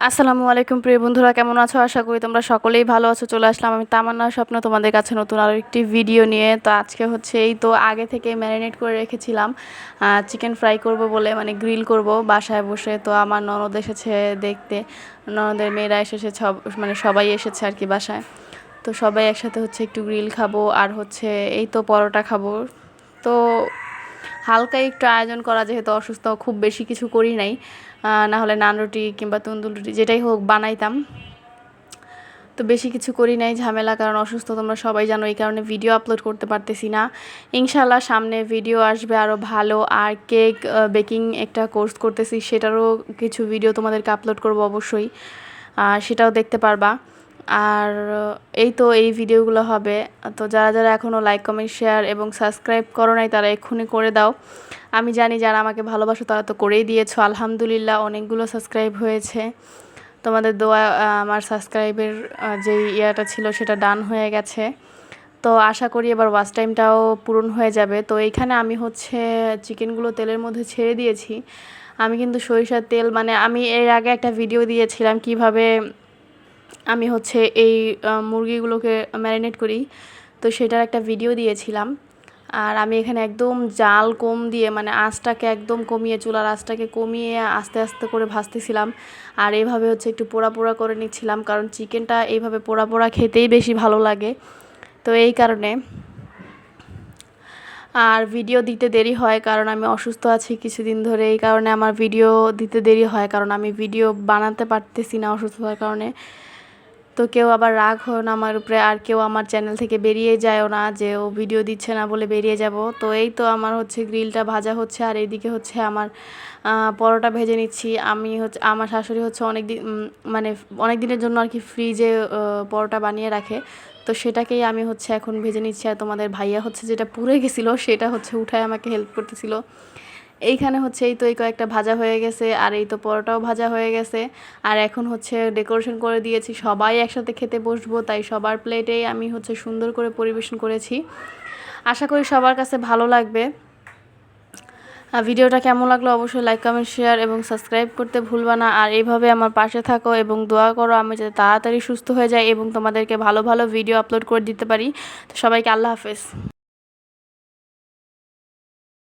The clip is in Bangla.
আসসালামু আলাইকুম প্রিয় বন্ধুরা, কেমন আছো? আশা করি তোমরা সকলেই ভালো আছো। চলে আসলাম আমি তামান্না স্বপ্ন তোমাদের কাছে নতুন আরও একটি ভিডিও নিয়ে। তো আজকে হচ্ছে এই তো আগে থেকে ম্যারিনেট করে রেখেছিলাম চিকেন ফ্রাই করব বলে, মানে গ্রিল করব বাসায় বসে। তো আমার ননদ এসেছে দেখতে, ননদের মেয়েরা এসেছে, মানে সবাই এসেছে আর কি বাসায়। তো সবাই একসাথে হচ্ছে একটু গ্রিল খাবো আর হচ্ছে এই তো পরোটা খাবো। তো হালকা একটু আয়োজন করা, যেহেতু অসুস্থ, খুব বেশি কিছু করি নাই। না হলে নান রুটি কিংবা তন্দুর রুটি যেটাই হোক বানাইতাম। তো বেশি কিছু করি নাই, ঝামেলা, কারণ অসুস্থ তোমরা সবাই জানো, এই কারণে ভিডিও আপলোড করতে পারতেছি না। ইনশাল্লাহ সামনে ভিডিও আসবে আরও ভালো। আর কেক বেকিং একটা কোর্স করতেছি, সেটারও কিছু ভিডিও তোমাদেরকে আপলোড করব অবশ্যই, সেটাও দেখতে পারবা। আর এই তো এই ভিডিওগুলো হবে। তো যারা যারা এখনও লাইক কমেন্ট শেয়ার এবং সাবস্ক্রাইব করো নাই তারা এক্ষুনি করে দাও। আমি জানি যারা আমাকে ভালোবাসো তারা তো করেই দিয়েছো, আলহামদুলিল্লাহ অনেকগুলো সাবস্ক্রাইব হয়েছে। তোমাদের দোয়া আমার সাবস্ক্রাইবের যে ইয়াটা ছিল সেটা ডান হয়ে গেছে। তো আশা করি এবার ওয়াচ টাইমটাও পূরণ হয়ে যাবে। তো এইখানে আমি হচ্ছে চিকেনগুলো তেলের মধ্যে ছেড়ে দিয়েছি। আমি কিন্তু সরিষার তেল, মানে আমি এর আগে একটা ভিডিও দিয়েছিলাম কিভাবে আমি হচ্ছে এই মুরগিগুলোকে ম্যারিনেট করি, তো সেটার একটা ভিডিও দিয়েছিলাম। আর আমি এখানে একদম জাল কম দিয়ে, মানে আঁচটাকে একদম কমিয়ে, চুলার আঁচটাকে কমিয়ে আস্তে আস্তে করে ভাজতেছিলাম। আর এইভাবে হচ্ছে একটু পোড়া পোড়া করে নিচ্ছিলাম, কারণ চিকেনটা এইভাবে পোড়া পোড়া খেতেই বেশি ভালো লাগে। তো এই কারণে আর ভিডিও দিতে দেরি হয়, কারণ আমি অসুস্থ আছি কিছুদিন ধরে, এই কারণে আমার ভিডিও দিতে দেরি হয়, কারণ আমি ভিডিও বানাতে পারতেছি না অসুস্থতার কারণে। তো কেউ আবার রাগ হয় না আমার উপরে, আর কেউ আমার চ্যানেল থেকে বেরিয়ে যায়ও না যে ও ভিডিও দিচ্ছে না বলে বেরিয়ে যাব। তো এই তো আমার হচ্ছে গ্রিলটা ভাজা হচ্ছে, আর এইদিকে হচ্ছে আমার পরোটা ভেজে নিচ্ছি। আমি হচ্ছে, আমার শাশুড়ি হচ্ছে অনেক দিন, মানে অনেক দিনের জন্য আর কি ফ্রিজে পরোটা বানিয়ে রাখে। তো সেটাকেই আমি হচ্ছে এখন ভেজে নিচ্ছি। আর তোমাদের ভাইয়া হচ্ছে যেটা পুড়ে গেছিলো সেটা হচ্ছে উঠায় আমাকে হেল্প করতেছিল। এইখানে হচ্ছে এই তো এই কয়েকটা ভাজা হয়ে গেছে, আর এই তো পরোটাও ভাজা হয়ে গেছে। আর এখন হচ্ছে ডেকোরেশন করে দিয়েছি, সবাই একসাথে খেতে বসবো, তাই সবার প্লেটেই আমি হচ্ছে সুন্দর করে পরিবেশন করেছি। আশা করি সবার কাছে ভালো লাগবে। ভিডিওটা কেমন লাগলো অবশ্যই লাইক কমেন্ট শেয়ার এবং সাবস্ক্রাইব করতে ভুলবা না। আর এইভাবে আমার পাশে থাকো এবং দোয়া করো আমি যাতে তাড়াতাড়ি সুস্থ হয়ে যাই এবং তোমাদেরকে ভালো ভালো ভিডিও আপলোড করে দিতে পারি। তো সবাইকে আল্লাহ হাফেজ।